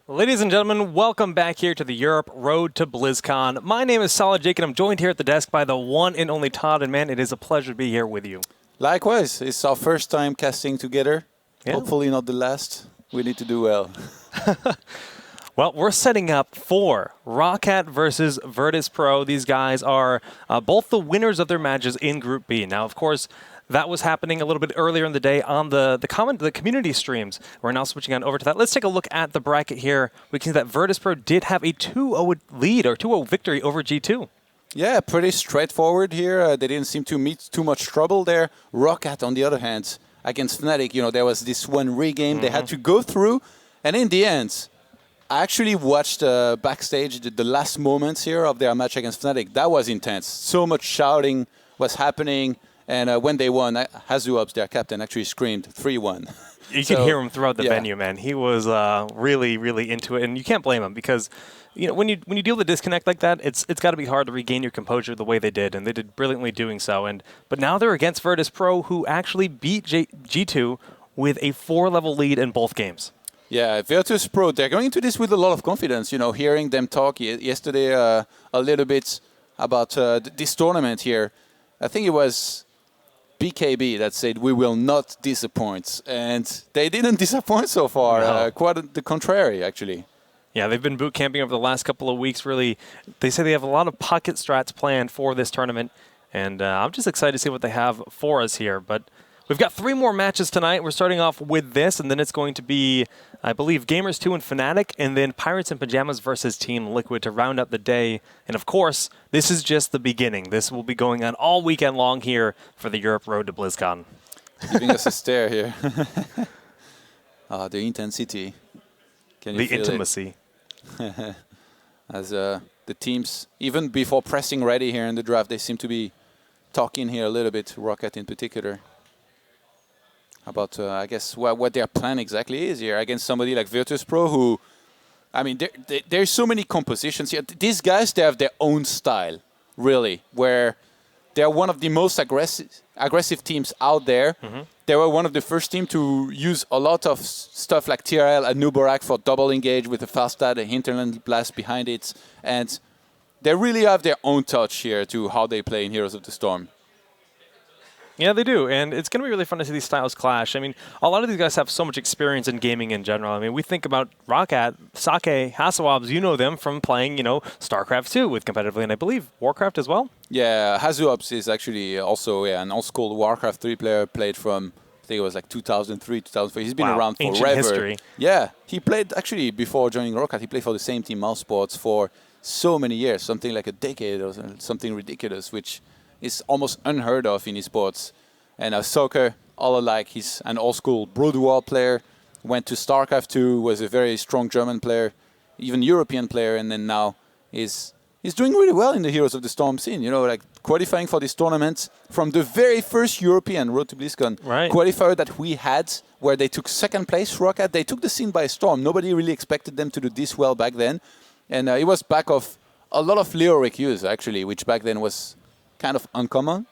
Ladies and gentlemen, welcome back here to the Europe Road to BlizzCon. My name is Solid Jake, and I'm joined here at the desk by the one and only Todd. And man, it is a pleasure to be here with you. Likewise, it's our first time casting together. Yeah. Hopefully not the last. We need to do well. Well, we're setting up for ROCCAT versus Virtus.pro. These guys are both the winners of their matches in Group B. Now, of course, that was happening a little bit earlier in the day on the community streams. We're now switching on over to that. Let's take a look at the bracket here. We can see that Virtus.pro did have a 2-0 lead or 2-0 victory over G2. Yeah, pretty straightforward here. They didn't seem to meet too much trouble there. ROCCAT, on the other hand, against Fnatic, there was this one regame they had to go through. And in the end, I actually watched backstage the last moments here of their match against Fnatic. That was intense. So much shouting was happening. And when they won, Hazuops, their captain, actually screamed 3-1. You can hear him throughout the venue, man. He was really, really into it, and you can't blame him because, when you deal with a disconnect like that, it's got to be hard to regain your composure the way they did, and they did brilliantly doing so. But now they're against Virtus.pro, who actually beat G2 with a 4-level lead in both games. Yeah, Virtus.pro, they're going into this with a lot of confidence. Hearing them talk yesterday a little bit about this tournament here, I think it was BKB that said we will not disappoint, and they didn't disappoint so far. No. Quite the contrary, actually. Yeah, they've been boot camping over the last couple of weeks. Really, they say they have a lot of pocket strats planned for this tournament, and I'm just excited to see what they have for us here. But we've got 3 more matches tonight. We're starting off with this, and then it's going to be, I believe, Gamers 2 and Fnatic, and then Pirates in Pajamas versus Team Liquid to round up the day. And of course, this is just the beginning. This will be going on all weekend long here for the Europe Road to BlizzCon. Giving us a stare here. The intensity. Can you feel intimacy. As the teams, even before pressing ready here in the draft, they seem to be talking here a little bit, ROCCAT in particular, about, I guess, what their plan exactly is here against somebody like Virtus.pro, who, I mean, there's so many compositions here. These guys, they have their own style, really, where they're one of the most aggressive teams out there. Mm-hmm. They were one of the first teams to use a lot of stuff like TRL and Nubarak for double engage with a fast stat, a hinterland blast behind it. And they really have their own touch here to how they play in Heroes of the Storm. Yeah, they do, and it's going to be really fun to see these styles clash. I mean, a lot of these guys have so much experience in gaming in general. I mean, we think about ROCCAT, Sake, Hazuops, you know them from playing, StarCraft 2 with competitively, and I believe Warcraft as well? Yeah, Hazuops is actually also an old-school Warcraft 3 player, played from, I think it was like 2003, 2004. He's been around forever. Ancient history. Yeah, he played, actually, before joining ROCCAT, he played for the same team, Mousesports, for so many years, something like a decade or something ridiculous, which is almost unheard of in esports. And soccer, all alike. He's an old-school Brood War player, went to StarCraft 2, was a very strong German player, even European player, and then now he's doing really well in the Heroes of the Storm scene. Like qualifying for this tournament from the very first European Road to BlizzCon qualifier that we had, where they took second place, ROCCAT. They took the scene by storm. Nobody really expected them to do this well back then. And it was back of a lot of Leoric use, actually, which back then was kind of uncommon.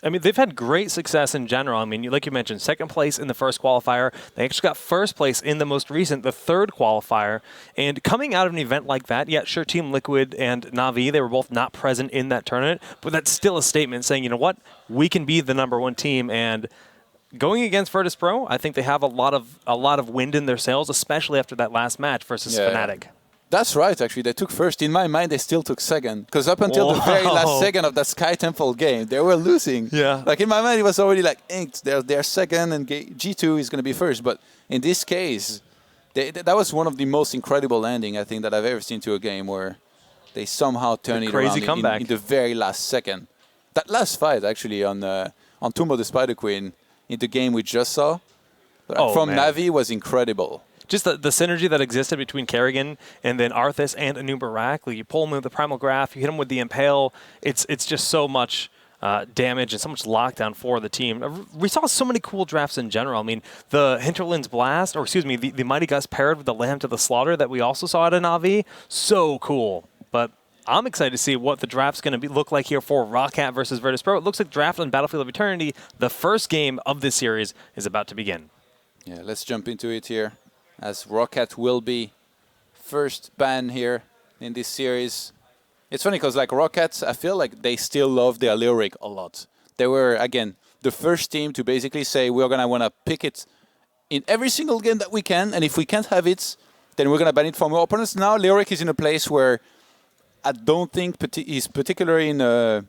I mean, they've had great success in general. I mean, like you mentioned, second place in the first qualifier. They actually got first place in the most recent, the third qualifier. And coming out of an event like that, yeah, sure, Team Liquid and Na'Vi, they were both not present in that tournament, but that's still a statement saying, you know what, we can be the #1 team. And going against Virtus.pro, I think they have a lot of wind in their sails, especially after that last match versus Fnatic. That's right, actually. They took first. In my mind, they still took second. Because up until the very last second of that Sky Temple game, they were losing. Yeah. Like, in my mind, it was already like inked. They're second, and G2 is going to be first. But in this case, that was one of the most incredible landing, I think, that I've ever seen to a game, where they somehow turn it around in the very last second. That last fight, actually, on Tomb of the Spider Queen, in the game we just saw, from Na'Vi, was incredible. Just the synergy that existed between Kerrigan and then Arthas and Anubarak. Like, you pull him with the Primal Graph, you hit him with the Impale. It's just so much damage and so much lockdown for the team. We saw so many cool drafts in general. I mean, the Hinterlands Blast, or excuse me, the Mighty Gust paired with the Lamb to the Slaughter that we also saw at Na'Vi. So cool. But I'm excited to see what the draft's going to look like here for ROCCAT versus Virtus.pro. It looks like draft on Battlefield of Eternity, the first game of this series, is about to begin. Yeah, let's jump into it here, as ROCCAT will be first ban here in this series. It's funny because like ROCCAT, I feel like they still love their lyric a lot. They were, again, the first team to basically say we're going to want to pick it in every single game that we can, and if we can't have it, then we're going to ban it from our opponents. Now Lyric is in a place where I don't think he's particularly in a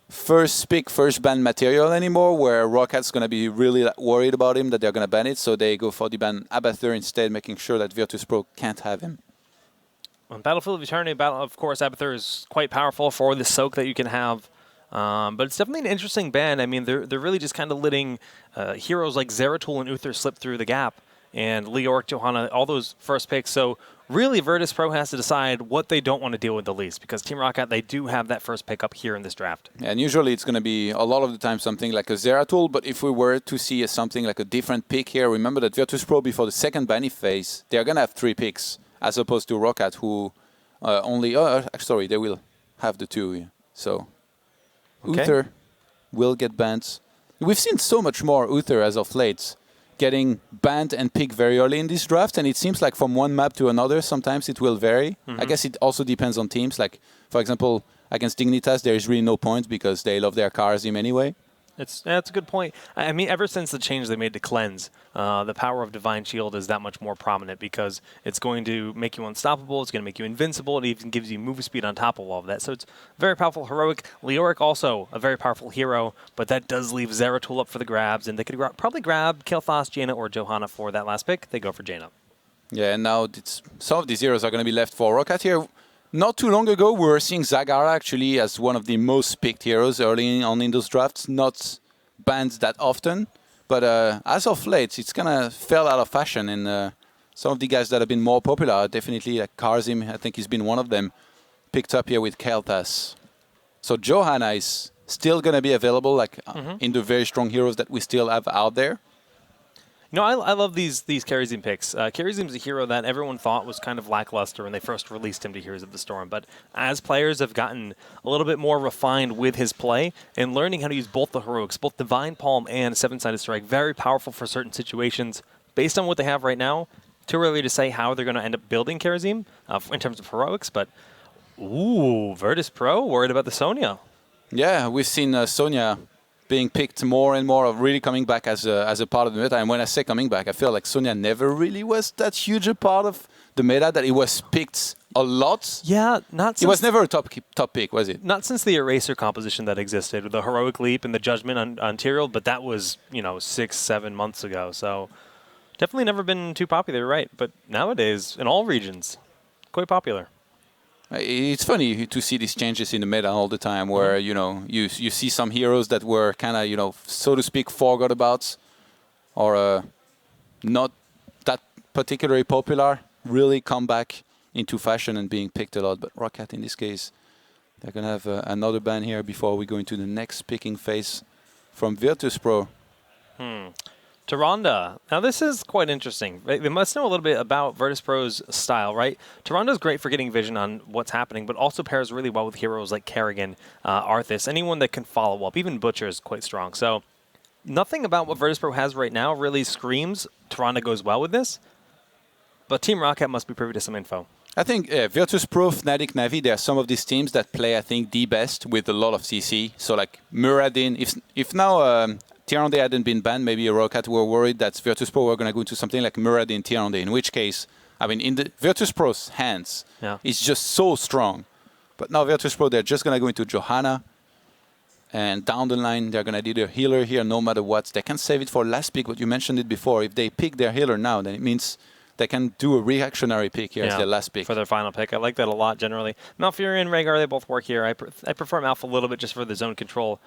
first pick, first ban material anymore, where ROCCAT's going to be really worried about him, that they're going to ban it, so they go for the ban Abathur instead, making sure that Virtus.pro can't have him. On Battlefield of Eternity, of course, Abathur is quite powerful for the soak that you can have. But it's definitely an interesting ban. I mean, they're really just kind of letting heroes like Zeratul and Uther slip through the gap, and Leoric, Johanna, all those first picks. So really, Virtus.pro has to decide what they don't want to deal with the least, because Team ROCCAT, they do have that first pick up here in this draft. And usually it's going to be, a lot of the time, something like a Zeratul, but if we were to see something like a different pick here, remember that Virtus.pro, before the second banning phase, they're going to have 3 picks, as opposed to ROCCAT, who only, sorry, they will have the 2 here. So Okay. Uther will get banned. We've seen so much more Uther as of late, getting banned and picked very early in this draft, and it seems like from one map to another, sometimes it will vary. I guess it also depends on teams. Like, for example, against Dignitas, there is really no point because they love their Charism anyway. That's a good point. I mean, ever since the change they made to Cleanse, the power of Divine Shield is that much more prominent because it's going to make you unstoppable, it's going to make you invincible, it even gives you move speed on top of all of that. So it's very powerful, heroic. Leoric also a very powerful hero, but that does leave Zeratul up for the grabs, and they could probably grab Kael'thas, Jaina, or Johanna for that last pick. They go for Jaina. Yeah, and now some of these heroes are going to be left for ROCCAT here. Not too long ago, we were seeing Zagara actually as one of the most picked heroes early on in those drafts, not banned that often. But as of late, it's kind of fell out of fashion, and some of the guys that have been more popular are definitely, like Karzim, I think he's been one of them, picked up here with Kael'thas. So Johanna is still going to be available, like in the very strong heroes that we still have out there. You know, I love these Charizim picks. Charizim's a hero that everyone thought was kind of lackluster when they first released him to Heroes of the Storm. But as players have gotten a little bit more refined with his play and learning how to use both the heroics, both Divine Palm and Seven-Sided Strike, very powerful for certain situations. Based on what they have right now, too early to say how they're going to end up building Charizim in terms of heroics. But, ooh, Virtus.pro worried about the Sonya. Yeah, we've seen Sonya being picked more and more, of really coming back as a part of the meta. And when I say coming back, I feel like Sonya never really was that huge a part of the meta, that it was picked a lot. Yeah, not since... It was never a top pick, was it? Not since the Eraser composition that existed, with the Heroic Leap and the Judgment on Tyrael, but that was, 6-7 months ago. So definitely never been too popular, right? But nowadays, in all regions, quite popular. It's funny to see these changes in the meta all the time, where you see some heroes that were kind of so to speak forgot about, or not that particularly popular, really come back into fashion and being picked a lot. But ROCCAT in this case, they're gonna have another ban here before we go into the next picking phase from Virtus.pro. Tyrande. Now, this is quite interesting. They must know a little bit about Virtus.pro's style, right? Tyrande's great for getting vision on what's happening, but also pairs really well with heroes like Kerrigan, Arthas, anyone that can follow up. Even Butcher is quite strong. So nothing about what Virtus.pro has right now really screams Tyrande goes well with this, but Team ROCCAT must be privy to some info. I think Virtus.pro, Fnatic, Navi, there are some of these teams that play, I think, the best with a lot of CC. So like Muradin, if now Tyrande hadn't been banned, maybe ROCCAT were worried that Virtus.pro were going to go into something like Muradin, Tyrande, in which case, I mean, in the Virtus.pro's hands, it's just so strong. But now Virtus.pro, they're just going to go into Johanna, and down the line, they're going to do their healer here no matter what. They can save it for last pick, but you mentioned it before. If they pick their healer now, then it means they can do a reactionary pick here as their last pick. For their final pick. I like that a lot, generally. Malfurion and Rhaegar, they both work here. I prefer Malf a little bit just for the zone control.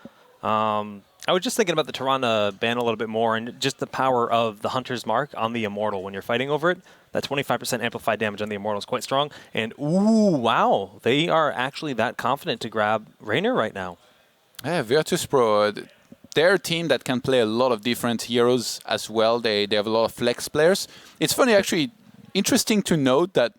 I was just thinking about the Tyrande ban a little bit more, and just the power of the Hunter's Mark on the Immortal when you're fighting over it. That 25% amplified damage on the Immortal is quite strong. And, ooh, wow, they are actually that confident to grab Raynor right now. Yeah, Virtus.pro, they're a team that can play a lot of different heroes as well. They have a lot of flex players. It's funny, actually, interesting to note that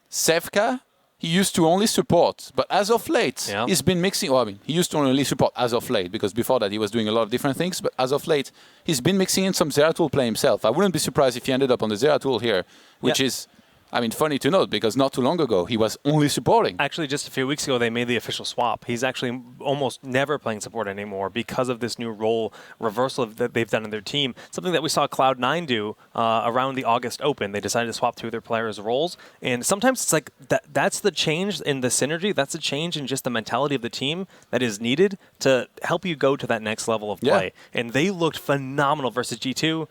Sevka, he used to only support, but as of late, he's been mixing. Well, I mean, he used to only support as of late, because before that he was doing a lot of different things. But as of late, he's been mixing in some Zeratul play himself. I wouldn't be surprised if he ended up on the Zeratul here, which is I mean, funny to note, because not too long ago, he was only supporting. Actually, just a few weeks ago, they made the official swap. He's actually almost never playing support anymore because of this new role reversal that they've done in their team. Something that we saw Cloud9 do around the August Open. They decided to swap two of their players' roles. And sometimes it's like that's the change in the synergy. That's the change in just the mentality of the team that is needed to help you go to that next level of play. Yeah. And they looked phenomenal versus G2.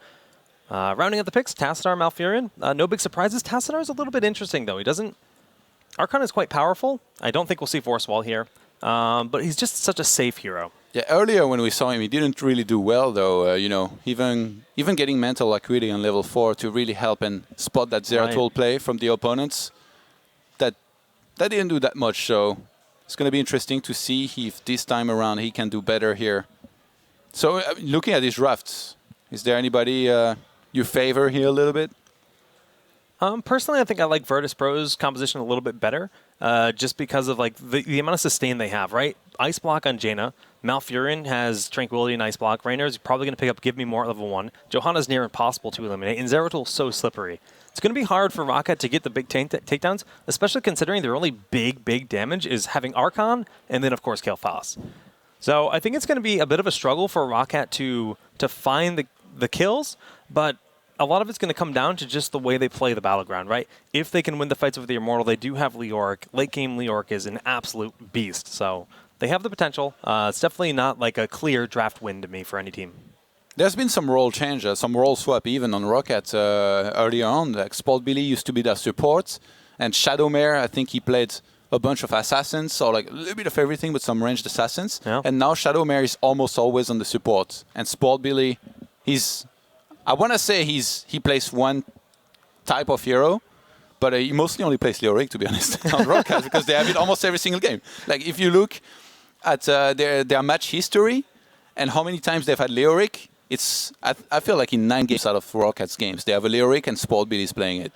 Rounding out the picks, Tassadar, Malfurion. No big surprises. Tassadar is a little bit interesting, though. He doesn't... Archon is quite powerful. I don't think we'll see Force Wall here. But he's just such a safe hero. Yeah, earlier when we saw him, he didn't really do well, though. You know, even getting Mental Acuity on level 4 to really help and spot that Zeratul play from the opponents, that didn't do that much. So it's going to be interesting to see if this time around he can do better here. So looking at these drafts, is there anybody... you favor here a little bit? Personally, I think I like Virtus.pro's composition a little bit better, just because of like the amount of sustain they have, right? Ice Block on Jaina. Malfurion has Tranquility and Ice Block. Rainer's probably going to pick up Give Me More at level 1. Johanna's near impossible to eliminate, and Zeratul's so slippery. It's going to be hard for ROCCAT to get the big takedowns, especially considering their only big damage is having Archon, and then, of course, Kael'thas. So I think it's going to be a bit of a struggle for ROCCAT to find the kills, but a lot of it's going to come down to just the way they play the battleground, right? If they can win the fights with the Immortal, they do have Leoric. Late game Leoric is an absolute beast, so they have the potential. It's definitely not like a clear draft win to me for any team. There's been some role changes, some role swap even on ROCCAT earlier on. Like Sport Billy used to be their support, and Shadowmare, I think he played a bunch of assassins, so like a little bit of everything, but some ranged assassins. Yeah. And now Shadowmare is almost always on the support, and Sport Billy, I want to say he plays one type of hero, but he mostly only plays Leoric, to be honest, on ROCCAT, because they have it almost every single game. Like, if you look at their match history and how many times they've had Leoric, I feel like in 9 games out of ROCCAT's games, they have a Leoric and Sport Billy is playing it.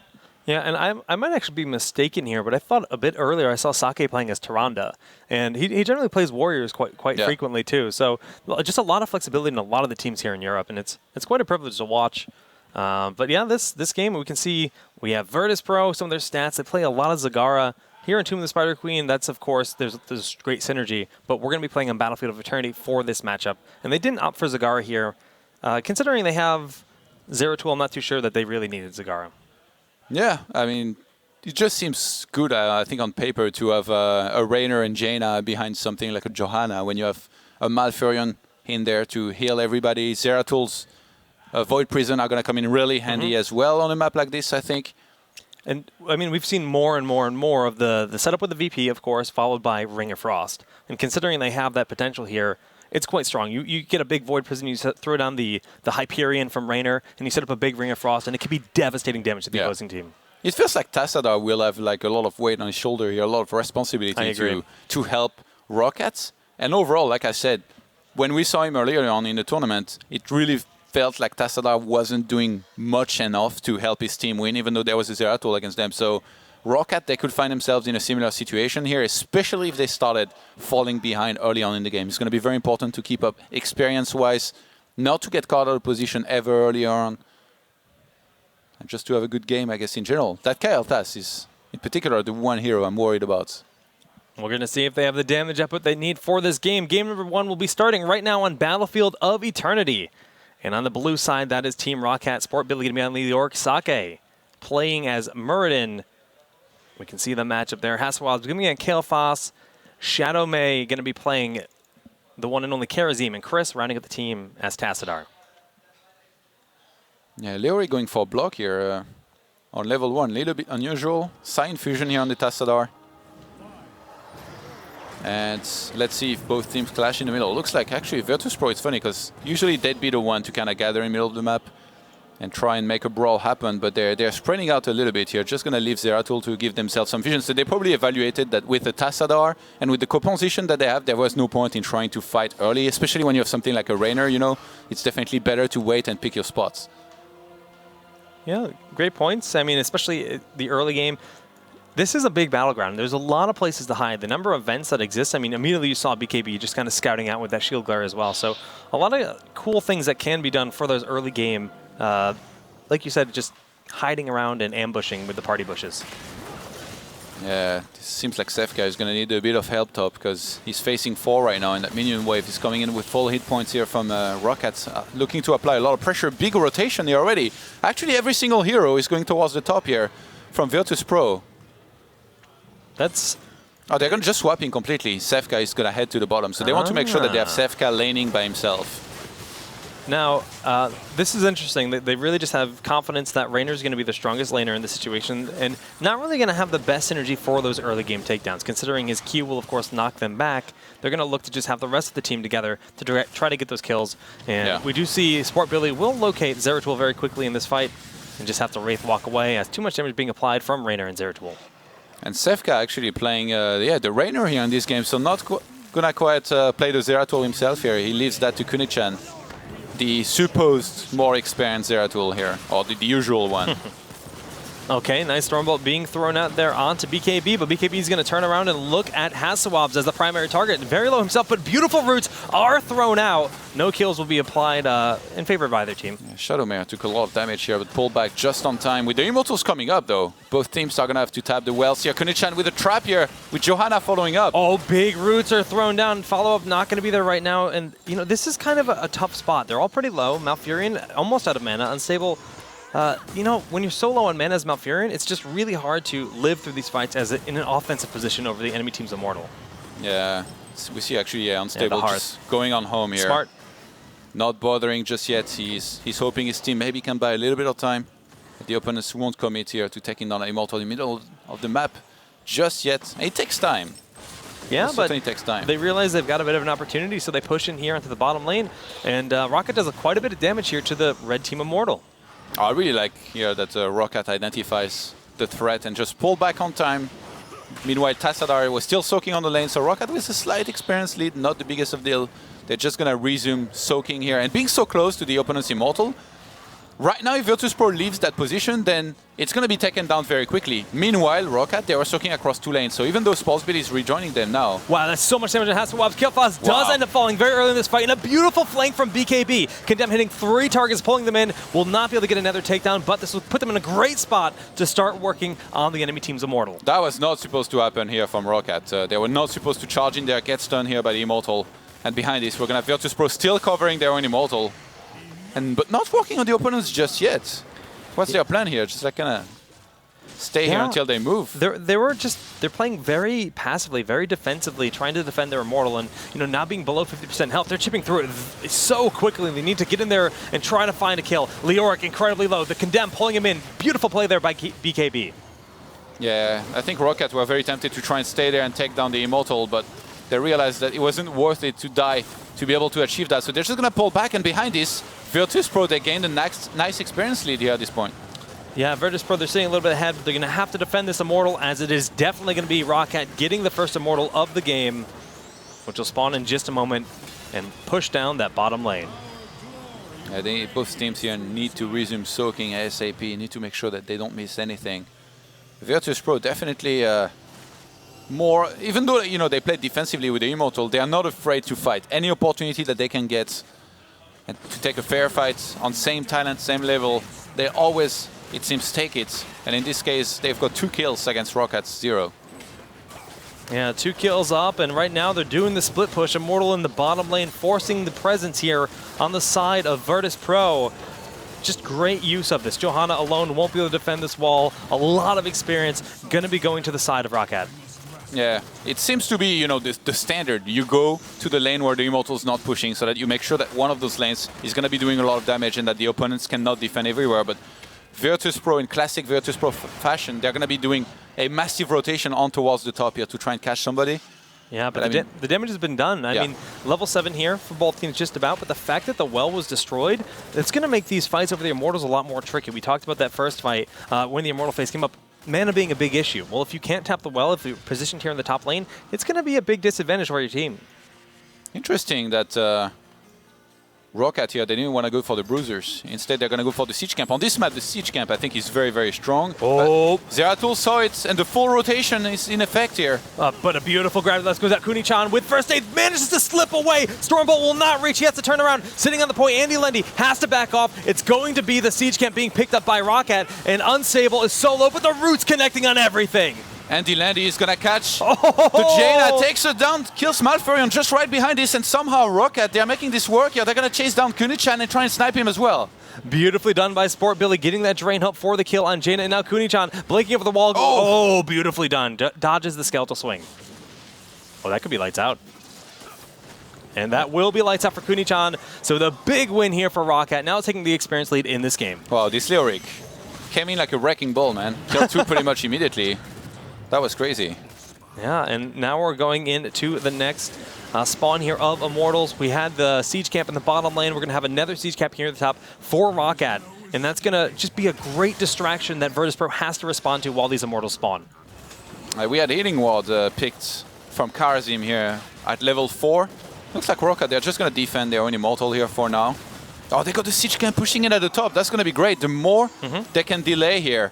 Yeah, and I might actually be mistaken here, but I thought a bit earlier I saw Sake playing as Tyrande, and he generally plays warriors quite frequently too. So just a lot of flexibility in a lot of the teams here in Europe, and it's quite a privilege to watch. But yeah, this game we can see we have Virtus.pro, some of their stats. They play a lot of Zagara. Here in Tomb of the Spider Queen, that's of course there's great synergy, but we're going to be playing on Battlefield of Eternity for this matchup, and they didn't opt for Zagara here, considering they have Zeratul. I'm not too sure that they really needed Zagara. Yeah, I mean, it just seems good, I think, on paper to have a Rainer and Jaina behind something like a Johanna when you have a Malfurion in there to heal everybody. Zeratul's Void Prison are going to come in really handy as well on a map like this, I think. And, I mean, we've seen more and more of the setup with the VP, of course, followed by Ring of Frost. And considering they have that potential here, it's quite strong. You get a big Void Prison, you throw down the Hyperion from Rainer, and you set up a big Ring of Frost, and it can be devastating damage to the opposing team. It feels like Tassadar will have like a lot of weight on his shoulder here, a lot of responsibility to help ROCCAT. And overall, like I said, when we saw him earlier on in the tournament, it really felt like Tassadar wasn't doing much enough to help his team win, even though there was a Zeratul against them. So ROCCAT, they could find themselves in a similar situation here, especially if they started falling behind early on in the game. It's going to be very important to keep up experience-wise, not to get caught out of position ever early on, and just to have a good game, I guess, in general. That Kael'thas is, in particular, the one hero I'm worried about. We're going to see if they have the damage output they need for this game. Game number 1 will be starting right now on Battlefield of Eternity. And on the blue side, that is Team ROCCAT. Sport Billy going to be on Leoric. Sake playing as Muradin. We can see the matchup there. Hasselwild's going to be on Kael'thas. Shadow May going to be playing the one and only Karazim. And Chris rounding up the team as Tassadar. Yeah, Leoric going for a block here on level 1. A little bit unusual. Sign fusion here on the Tassadar. And let's see if both teams clash in the middle. Looks like actually Virtus.pro, it's funny because usually they'd be the one to kind of gather in the middle of the map and try and make a brawl happen, but they're spreading out a little bit here, just going to leave Zeratul to give themselves some vision. So they probably evaluated that with the Tassadar and with the composition that they have, there was no point in trying to fight early, especially when you have something like a Rainer, you know. It's definitely better to wait and pick your spots. Yeah, great points. I mean, especially the early game. This is a big battleground. There's a lot of places to hide. The number of vents that exist, I mean, immediately you saw BKB just kind of scouting out with that shield glare as well. So a lot of cool things that can be done for those early game. Like you said, just hiding around and ambushing with the party bushes. Yeah, it seems like Sefka is going to need a bit of help top because he's facing 4 right now, and that minion wave is coming in with full hit points here from ROCCAT, looking to apply a lot of pressure. Big rotation here already. Actually, every single hero is going towards the top here from Virtus.pro. That's... Oh, they're going to just swap in completely. Sefka is going to head to the bottom, so they want to make sure that they have Sefka laning by himself. Now, this is interesting. They really just have confidence that Reiner's going to be the strongest laner in this situation and not really going to have the best synergy for those early game takedowns. Considering his Q will, of course, knock them back, they're going to look to just have the rest of the team together to try to get those kills. And we do see Sport Billy will locate Zeratul very quickly in this fight and just have to Wraith walk away as too much damage being applied from Reiner and Zeratul. And Sefka actually playing the Reiner here in this game, so not going to quite play the Zeratul himself here. He leaves that to Kunichan, the supposed more experienced Zeratul here, or the usual one. Okay, nice Stormbolt being thrown out there onto BKB, but BKB is going to turn around and look at Hasawabs as the primary target. Very low himself, but beautiful roots are thrown out. No kills will be applied in favor of either team. Yeah, Shadowmare took a lot of damage here, but pulled back just on time. With the Immortals coming up, though, both teams are going to have to tap the wells here. Kunichan with a trap here, with Johanna following up. Oh, big roots are thrown down. Follow-up not going to be there right now. And, you know, this is kind of a tough spot. They're all pretty low. Malfurion almost out of mana, unstable. You know, when you're so low on mana as Malfurion, it's just really hard to live through these fights as in an offensive position over the enemy team's Immortal. Yeah, we see actually Unstable just going on home here. Smart. Not bothering just yet. He's hoping his team maybe can buy a little bit of time. The opponents won't commit here to taking down an Immortal in the middle of the map just yet. It takes time. Yeah, but takes time. They realize they've got a bit of an opportunity, so they push in here into the bottom lane. And ROCCAT does quite a bit of damage here to the red team Immortal. I really like here that ROCCAT identifies the threat and just pull back on time. Meanwhile, Tassadar was still soaking on the lane, so ROCCAT with a slight experience lead, not the biggest of deal. They're just going to resume soaking here. And being so close to the opponent's Immortal, right now if Virtus.pro leaves that position, then it's going to be taken down very quickly. Meanwhile, ROCCAT, they are soaking across 2 lanes, so even though Spalsbilly is rejoining them now. Wow, that's so much damage on Hasselwab's. Killfast does end up falling very early in this fight, and a beautiful flank from BKB. Condemn hitting 3 targets, pulling them in. Will not be able to get another takedown, but this will put them in a great spot to start working on the enemy team's Immortal. That was not supposed to happen here from ROCCAT. They were not supposed to charge in there, get stunned here by the Immortal. And behind this, we're going to have Virtus.pro still covering their own Immortal. But not working on the opponents just yet. What's their plan here? Just like kind of stay here until they move. They're playing very passively, very defensively, trying to defend their Immortal, and not being below 50% health. They're chipping through it so quickly. They need to get in there and try to find a kill. Leoric incredibly low. The Condemn pulling him in. Beautiful play there by BKB. Yeah, I think ROCCAT were very tempted to try and stay there and take down the Immortal, but they realized that it wasn't worth it to die to be able to achieve that. So they're just going to pull back, and behind this, Virtus.pro, they gained a nice experience lead here at this point. Yeah, Virtus.pro, they're sitting a little bit ahead, but they're going to have to defend this Immortal, as it is definitely going to be ROCCAT getting the first Immortal of the game, which will spawn in just a moment and push down that bottom lane. Yeah, both teams here need to resume soaking ASAP, need to make sure that they don't miss anything. Virtus.pro definitely more, even though they play defensively with the Immortal, they are not afraid to fight. Any opportunity that they can get and to take a fair fight on same talent, same level, they always, it seems, take it. And in this case, they've got 2 kills against ROCCAT's 0. Yeah, 2 kills up, and right now they're doing the split push. Immortal in the bottom lane, forcing the presence here on the side of Virtus.pro. Just great use of this. Johanna alone won't be able to defend this wall. A lot of experience going to be going to the side of ROCCAT. Yeah, it seems to be, the standard. You go to the lane where the Immortal's not pushing, so that you make sure that one of those lanes is going to be doing a lot of damage and that the opponents cannot defend everywhere. But Virtus.pro, in classic Virtus.pro fashion, they're going to be doing a massive rotation on towards the top here to try and catch somebody. Yeah, but the damage has been done. I mean, level 7 here for both teams just about, but the fact that the well was destroyed, it's going to make these fights over the Immortals a lot more tricky. We talked about that first fight when the Immortal phase came up. Mana being a big issue. Well, if you can't tap the well, if you're positioned here in the top lane, it's going to be a big disadvantage for your team. Interesting that ROCCAT here, they didn't want to go for the bruisers. Instead, they're going to go for the siege camp. On this map, the siege camp, I think, is very, very strong. Oh. Zeratul saw it, and the full rotation is in effect here. But a beautiful grab. Let's go out. Kuni-chan with first aid manages to slip away. Stormbolt will not reach. He has to turn around. Sitting on the point, Andy Lendy has to back off. It's going to be the siege camp being picked up by ROCCAT, and Unstable is solo, but the roots connecting on everything. Andy Landy is going to catch the Jaina, takes her down, kills Malfurion just right behind this, and somehow ROCCAT, they're making this work here. They're going to chase down Kuni-chan and try and snipe him as well. Beautifully done by Sport Billy, getting that drain help for the kill on Jaina, and now Kuni-chan blinking over the wall. Oh, beautifully done. Dodges the skeletal swing. Oh, that could be lights out. And that will be lights out for Kuni-chan. So the big win here for ROCCAT, now taking the experience lead in this game. Wow, this Leoric came in like a wrecking ball, man. Killed two pretty much immediately. That was crazy. Yeah, and now we're going into the next spawn here of Immortals. We had the siege camp in the bottom lane. We're going to have another siege camp here at the top for ROCCAT. And that's going to just be a great distraction that Virtus.pro has to respond to while these Immortals spawn. We had Healing Ward picked from Karazim here at level 4. Looks like ROCCAT, they're just going to defend their own Immortal here for now. Oh, they got the siege camp pushing in at the top. That's going to be great. The more they can delay here,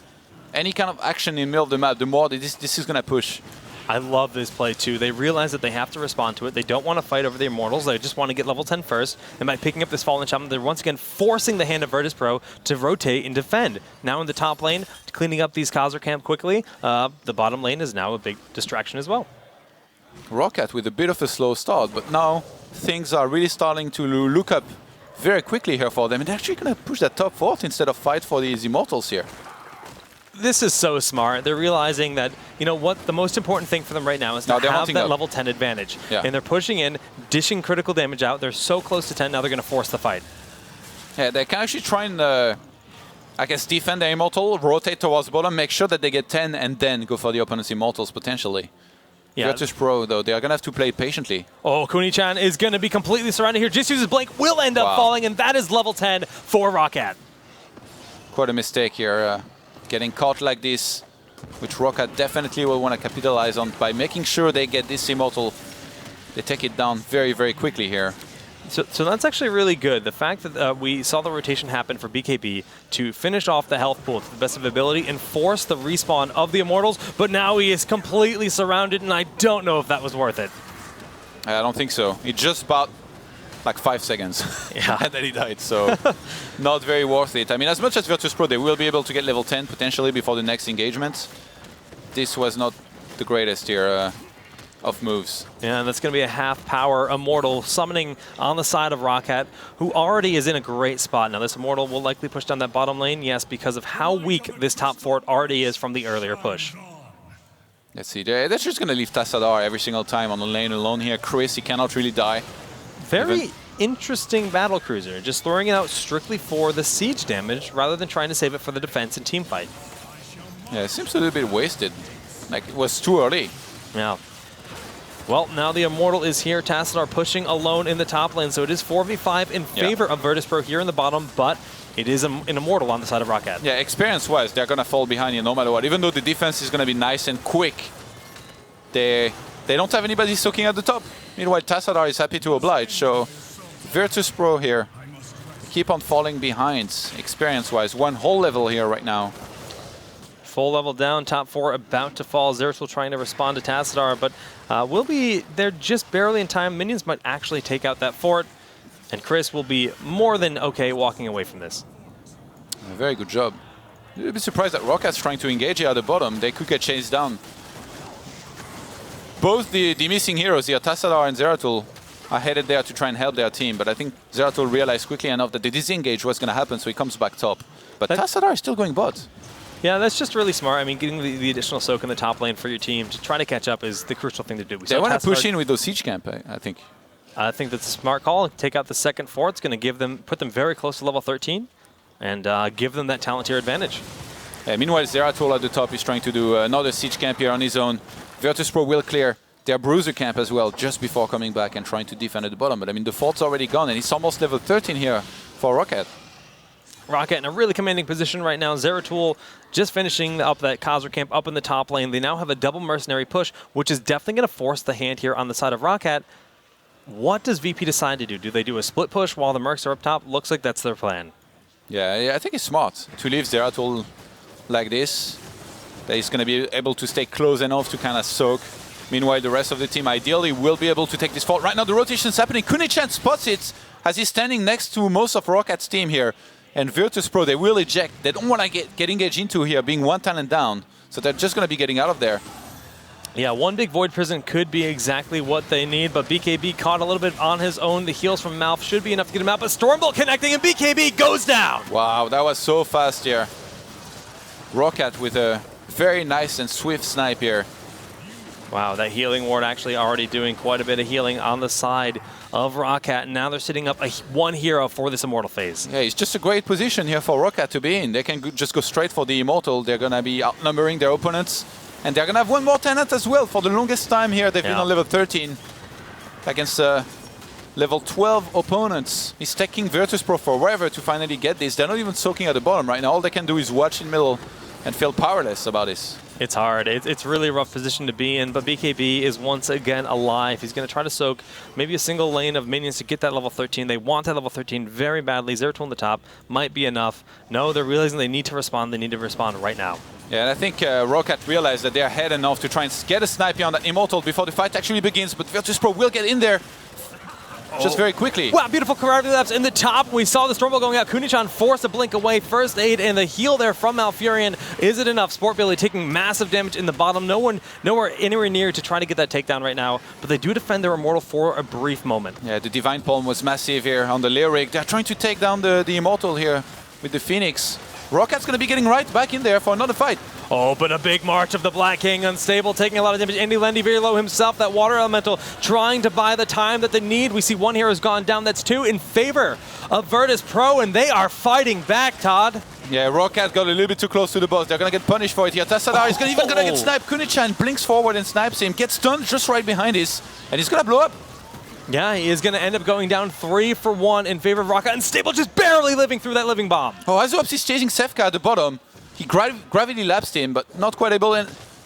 any kind of action in the middle of the map, the more this is going to push. I love this play too. They realize that they have to respond to it. They don't want to fight over the Immortals. They just want to get level 10 first. And by picking up this Fallen Shaman, they're once again forcing the hand of Virtus.pro to rotate and defend. Now in the top lane, cleaning up these Khazar camp quickly. The bottom lane is now a big distraction as well. ROCCAT with a bit of a slow start, but now things are really starting to look up very quickly here for them. And they're actually going to push that top 4th instead of fight for these Immortals here. This is so smart. They're realizing that, you know what, the most important thing for them right now is to have that level 10 advantage. Yeah. And they're pushing in, dishing critical damage out. They're so close to 10, now they're going to force the fight. Yeah, they can actually try and, I guess, defend the Immortal, rotate towards the bottom, make sure that they get 10, and then go for the opponent's Immortals, potentially. Yeah. Virtus.pro, though, they are going to have to play it patiently. Oh, Kuni-chan is going to be completely surrounded here. Just uses Blink, will end up falling, and that is level 10 for ROCCAT. Quite a mistake here. Getting caught like this, which ROCCAT definitely will want to capitalize on by making sure they get this Immortal. They take it down very, very quickly here. So that's actually really good. The fact that we saw the rotation happen for BKB to finish off the health pool to the best of ability and force the respawn of the Immortals, but now he is completely surrounded, and I don't know if that was worth it. I don't think so. It just about like 5 seconds, and then he died, so not very worth it. I mean, as much as Virtus.pro, they will be able to get level 10 potentially before the next engagement. This was not the greatest here of moves. Yeah, and that's going to be a half-power Immortal summoning on the side of ROCCAT, who already is in a great spot. Now, this Immortal will likely push down that bottom lane, yes, because of how weak this top fort already is from the earlier push. Let's see, they're just going to leave Tassadar every single time on the lane alone here. Chris, he cannot really die. Very interesting battle cruiser, just throwing it out strictly for the siege damage rather than trying to save it for the defense and team fight. Yeah, it seems a little bit wasted. Like, it was too early. Yeah. Well, now the Immortal is here. Tassadar pushing alone in the top lane, so it is 4v5 in favor of Virtus.pro here in the bottom, but it is an Immortal on the side of ROCCAT. Yeah, experience-wise, they're going to fall behind you no matter what. Even though the defense is going to be nice and quick, they don't have anybody soaking at the top. Meanwhile, Tassadar is happy to oblige, so Virtus.pro here keep on falling behind experience-wise. One whole level here right now. Full level down, top 4 about to fall. Zeratul trying to respond to Tassadar, but they're just barely in time. Minions might actually take out that fort, and Chris will be more than okay walking away from this. Very good job. You'd be surprised that ROCCAT's trying to engage here at the bottom. They could get chased down. Both the missing heroes here, Tassadar and Zeratul, are headed there to try and help their team, but I think Zeratul realized quickly enough that the disengage was going to happen, so he comes back top. But Tassadar is still going bot. Yeah, that's just really smart. I mean, getting the additional soak in the top lane for your team to try to catch up is the crucial thing to do. They want to push in with those siege camp, I think. I think that's a smart call. Take out the second fort. It's going to put them very close to level 13 and give them that talent tier advantage. Meanwhile, Zeratul at the top is trying to do another siege camp here on his own. Virtus.pro will clear their bruiser camp as well just before coming back and trying to defend at the bottom. But I mean, the fort's already gone, and it's almost level 13 here for ROCCAT. ROCCAT in a really commanding position right now. Zeratul just finishing up that Khazar camp up in the top lane. They now have a double mercenary push, which is definitely going to force the hand here on the side of ROCCAT. What does VP decide to do? Do they do a split push while the Mercs are up top? Looks like that's their plan. Yeah, I think it's smart to leave Zeratul like this. That he's going to be able to stay close enough to kind of soak. Meanwhile, the rest of the team ideally will be able to take this fault. Right now, the rotation's happening. Kunichan spots it as he's standing next to most of ROCCAT's team here. And Virtus.pro, they will eject. They don't want to get engaged into here, being one talent down. So they're just going to be getting out of there. Yeah, one big Void Prison could be exactly what they need, but BKB caught a little bit on his own. The heals from Malf should be enough to get him out, but Stormbolt connecting, and BKB goes down! Wow, that was so fast here. ROCCAT with a very nice and swift snipe here. Wow, that healing ward actually already doing quite a bit of healing on the side of ROCCAT, and now they're setting up one hero for this Immortal phase. Yeah, it's just a great position here for ROCCAT to be in. They can just go straight for the Immortal. They're going to be outnumbering their opponents. And they're going to have one more tenant as well. For the longest time here, they've been on level 13 against level 12 opponents. He's taking Virtus.pro forever to finally get this. They're not even soaking at the bottom right now. All they can do is watch in middle and feel powerless about this. It's hard. It's really a rough position to be in, but BKB is once again alive. He's going to try to soak maybe a single lane of minions to get that level 13. They want that level 13 very badly. Zeratul on the top might be enough. No, they're realizing they need to respond. They need to respond right now. Yeah, and I think ROCCAT realized that they're ahead enough to try and get a snipe on that Immortal before the fight actually begins, but Virtus.pro will get in there just very quickly. Wow, beautiful karate laps in the top. We saw the Stormbolt going out. Kunichan forced a blink away. First aid and the heal there from Malfurion. Is it enough? Sport Billy taking massive damage in the bottom. Nowhere anywhere near to try to get that takedown right now, but they do defend their Immortal for a brief moment. Yeah, the Divine Palm was massive here on the Lyric. They're trying to take down the Immortal here with the Phoenix. ROCCAT's going to be getting right back in there for another fight. Oh, but a big march of the Black King, unstable, taking a lot of damage. Andy Lendy very low himself, that Water Elemental, trying to buy the time that they need. We see one hero's gone down, that's two in favor of Virtus.pro, and they are fighting back, Todd. Yeah, ROCCAT got a little bit too close to the boss. They're going to get punished for it here. Tassadar is even going to get sniped. Kunichan blinks forward and snipes him, gets stunned just right behind this, and he's going to blow up. Yeah, he is going to end up going down 3 for 1 in favor of ROCCAT, and Stable just barely living through that living bomb. Oh, Azuops is chasing Sefka at the bottom. He gravity lapsed him, but not quite able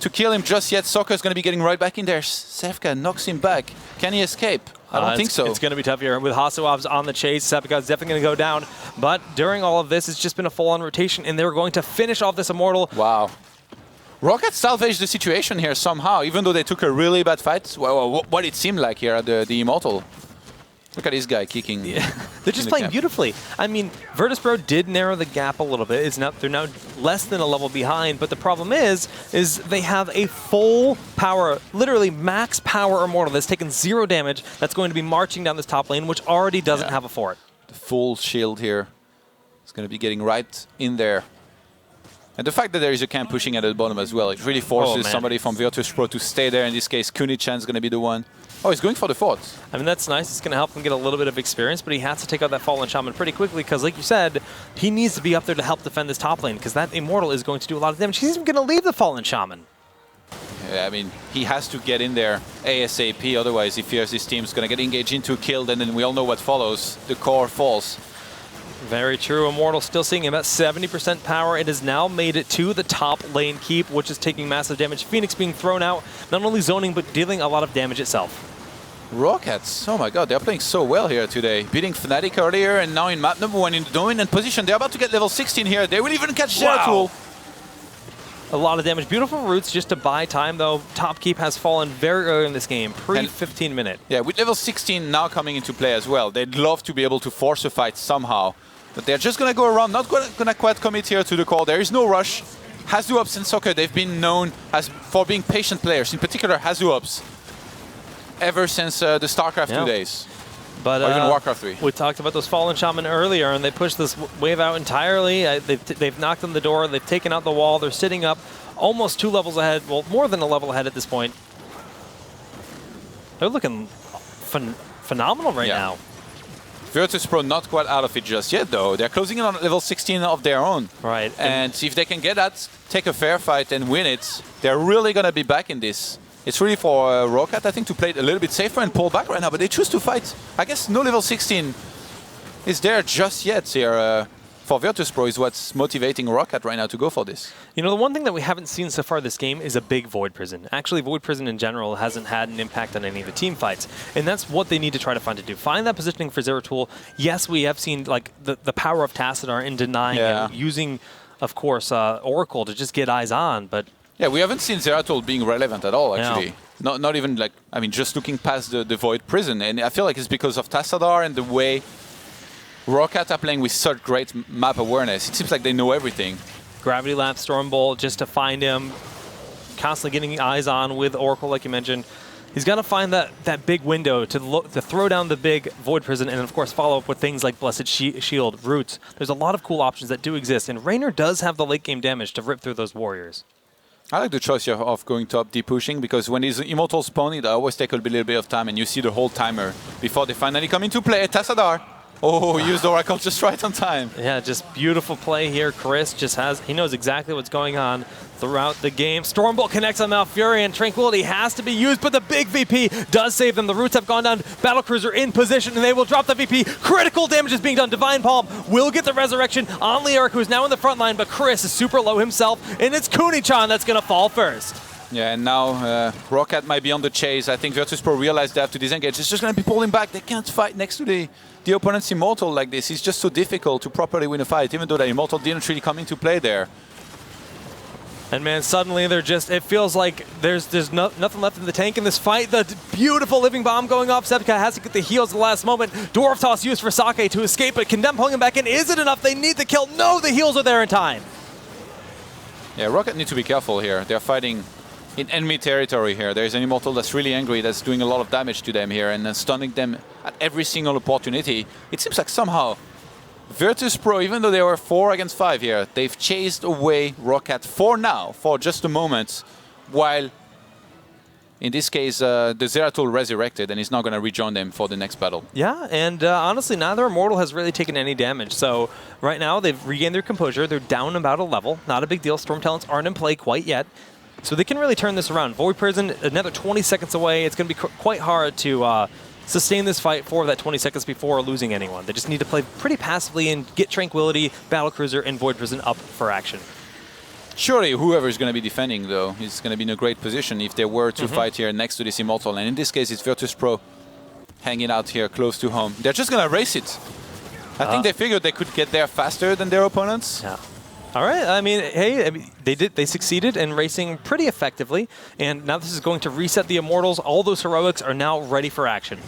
to kill him just yet. Soccer is going to be getting right back in there. Sefka knocks him back. Can he escape? I don't think so. It's going to be tough here. With Hasuavs on the chase, Sefka's definitely going to go down. But during all of this, it's just been a full-on rotation, and they're going to finish off this Immortal. Wow. ROCCAT salvaged the situation here somehow, even though they took a really bad fight. Well, what it seemed like here at the Immortal. Look at this guy kicking. Yeah. They're just playing beautifully. I mean, Virtus.pro did narrow the gap a little bit. They're now less than a level behind, but the problem is they have a full power, literally max power Immortal that's taken 0 damage, that's going to be marching down this top lane, which already doesn't have a fort. The full shield here is going to be getting right in there. And the fact that there is a camp pushing at the bottom as well, it really forces somebody from Virtus.pro to stay there. In this case, Kunichan is going to be the one. Oh, he's going for the fort. I mean, that's nice. It's going to help him get a little bit of experience, but he has to take out that Fallen Shaman pretty quickly because, like you said, he needs to be up there to help defend this top lane because that Immortal is going to do a lot of damage. He's even going to leave the Fallen Shaman. Yeah, I mean, he has to get in there ASAP, otherwise he fears his team's going to get engaged into killed, and then we all know what follows. The core falls. Very true. Immortal still seeing about 70% power. It has now made it to the top lane keep, which is taking massive damage. Phoenix being thrown out, not only zoning, but dealing a lot of damage itself. ROCCAT, oh my god, they're playing so well here today. Beating Fnatic earlier, and now in map number 1 in the dominant position. They're about to get level 16 here. They will even catch Zeratul. A lot of damage. Beautiful roots just to buy time, though. Top keep has fallen very early in this game, pre-15 minute. Yeah, with level 16 now coming into play as well. They'd love to be able to force a fight somehow. But they're just going to go around, not going to quite commit here to the call. There is no rush. Hasuops and Soccer, they've been known for being patient players. In particular, Hasuops, ever since the StarCraft 2 days. But, or even Warcraft 3. We talked about those Fallen Shaman earlier, and they pushed this wave out entirely. They've knocked on the door. They've taken out the wall. They're sitting up almost 2 levels ahead. Well, more than a level ahead at this point. They're looking phenomenal right now. Virtus.pro not quite out of it just yet, though. They're closing in on level 16 of their own. Right. And if they can get that, take a fair fight and win it, they're really going to be back in this. It's really for ROCCAT, I think, to play it a little bit safer and pull back right now, but they choose to fight. I guess no level 16 is there just yet here for for Virtus.pro is what's motivating ROCCAT right now to go for this. You know, the one thing that we haven't seen so far this game is a big Void Prison. Actually, Void Prison in general hasn't had an impact on any of the team fights, and that's what they need to try to find to do. Find that positioning for Zeratul. Yes, we have seen like the power of Tassadar in denying and using, of course, Oracle to just get eyes on, but... Yeah, we haven't seen Zeratul being relevant at all, actually. No. Not even like, I mean, just looking past the Void Prison, and I feel like it's because of Tassadar and the way ROCCAT are playing with such great map awareness. It seems like they know everything. Gravity Lap, Stormbolt, just to find him, constantly getting eyes on with Oracle, like you mentioned. He's got to find that big window to throw down the big Void Prison and, of course, follow up with things like Blessed Shield, Roots. There's a lot of cool options that do exist, and Raynor does have the late-game damage to rip through those warriors. I like the choice here of going top, deep pushing, because when these Immortals spawn, it always takes a little bit of time, and you see the whole timer before they finally come into play. Tassadar! Oh, used Oracle just right on time. Yeah, just beautiful play here. Chris just he knows exactly what's going on throughout the game. Stormbolt connects on Malfurion. Tranquility has to be used, but the big VP does save them. The Roots have gone down. Battlecruiser in position, and they will drop the VP. Critical damage is being done. Divine Palm will get the resurrection on Lyric, who's now in the front line, but Chris is super low himself, and it's Kuni-chan that's going to fall first. Yeah, and now ROCCAT might be on the chase. I think Virtus.pro realized they have to disengage. It's just going to be pulling back. They can't fight next to the opponent's Immortal like this. It's just so difficult to properly win a fight, even though the Immortal didn't really come into play there. And man, suddenly it feels like there's nothing left in the tank in this fight. The beautiful Living Bomb going off. Zebka has to get the heals at the last moment. Dwarf Toss used for Sake to escape, but Condemn pulling him back in. Is it enough? They need the kill. No, the heals are there in time. Yeah, ROCCAT need to be careful here. They're fighting in enemy territory here. There's an Immortal that's really angry, that's doing a lot of damage to them here and stunning them at every single opportunity. It seems like somehow Virtus.pro, even though they were 4 against 5 here, they've chased away ROCCAT for now, for just a moment, while in this case the Zeratul resurrected and is now going to rejoin them for the next battle. Yeah, and honestly, neither Immortal has really taken any damage. So right now they've regained their composure. They're down about a level. Not a big deal. Storm Talents aren't in play quite yet. So they can really turn this around. Void Prison, another 20 seconds away. It's going to be quite hard to sustain this fight for that 20 seconds before losing anyone. They just need to play pretty passively and get Tranquility, Battlecruiser, and Void Prison up for action. Surely whoever is going to be defending, though, is going to be in a great position if they were to fight here next to this Immortal. And in this case, it's Virtus.pro hanging out here close to home. They're just going to race it. I think they figured they could get there faster than their opponents. Yeah. All right. I mean, hey, they succeeded in racing pretty effectively, and now this is going to reset the Immortals. All those heroics are now ready for action.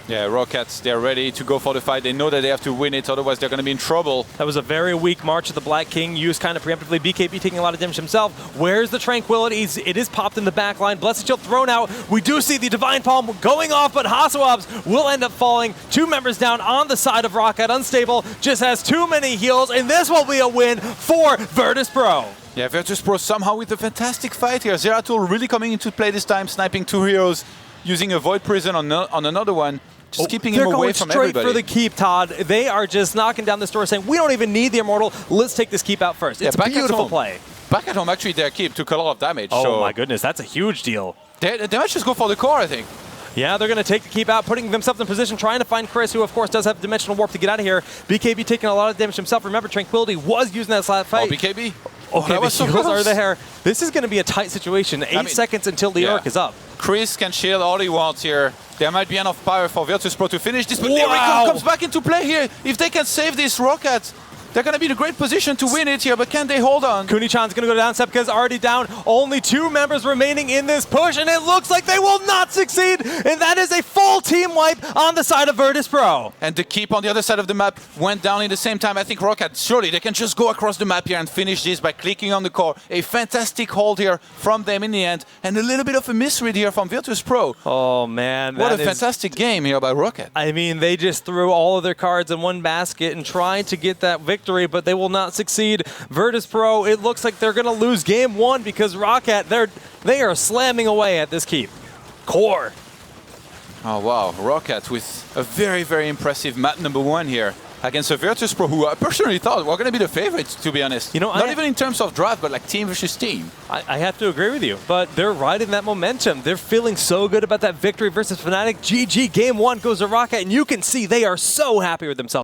Yeah, ROCCAT, they're ready to go for the fight. They know that they have to win it, otherwise they're going to be in trouble. That was a very weak March of the Black King, used kind of preemptively. BKB taking a lot of damage himself. Where's the Tranquility? It is popped in the back line. Blessed Shield thrown out. We do see the Divine Palm going off, but Hasawabs will end up falling. 2 members down on the side of ROCCAT. Unstable just has too many heals, and this will be a win for Virtus.pro. Yeah, Virtus.pro somehow with a fantastic fight here. Zeratul really coming into play this time, sniping 2 heroes, using a Void Prison on another one. Just keeping him away from everybody. They're going straight for the keep, Todd. They are just knocking down this door saying, we don't even need the Immortal. Let's take this keep out first. It's a beautiful play. Back at home, actually, their keep took a lot of damage. Oh, my goodness. That's a huge deal. They might just go for the core, I think. Yeah, they're going to take the keep out, putting themselves in position, trying to find Chris, who, of course, does have Dimensional Warp to get out of here. BKB taking a lot of damage himself. Remember, Tranquility was using that slap fight. Oh, BKB? Okay, that was the so heals close. are there. This is going to be a tight situation. 8 seconds until the Orc is up. Chris can shield all he wants here. There might be enough power for Virtus.pro to finish this, but Lyric comes back into play here. If they can save this ROCCAT, they're going to be in a great position to win it here, but can they hold on? Kuni-chan's going to go down. Sepka's already down. Only 2 members remaining in this push, and it looks like they will not succeed. And that is a full team wipe on the side of Virtus.pro. And the keep on the other side of the map went down in the same time. I think ROCCAT, surely they can just go across the map here and finish this by clicking on the core. A fantastic hold here from them in the end, and a little bit of a misread here from Virtus.pro. Oh, man. What a fantastic game here by ROCCAT. I mean, they just threw all of their cards in one basket and tried to get that victory, but they will not succeed. Virtus.pro, it looks like they're going to lose game 1 because ROCCAT, they are slamming away at this keep. Core. Oh, wow. ROCCAT with a very, very impressive map number 1 here against a Virtus.pro who I personally thought were going to be the favorites, to be honest. You know, not even in terms of draft, but like team versus team. I have to agree with you, but they're riding that momentum. They're feeling so good about that victory versus Fnatic. GG, game 1 goes to ROCCAT, and you can see they are so happy with themselves.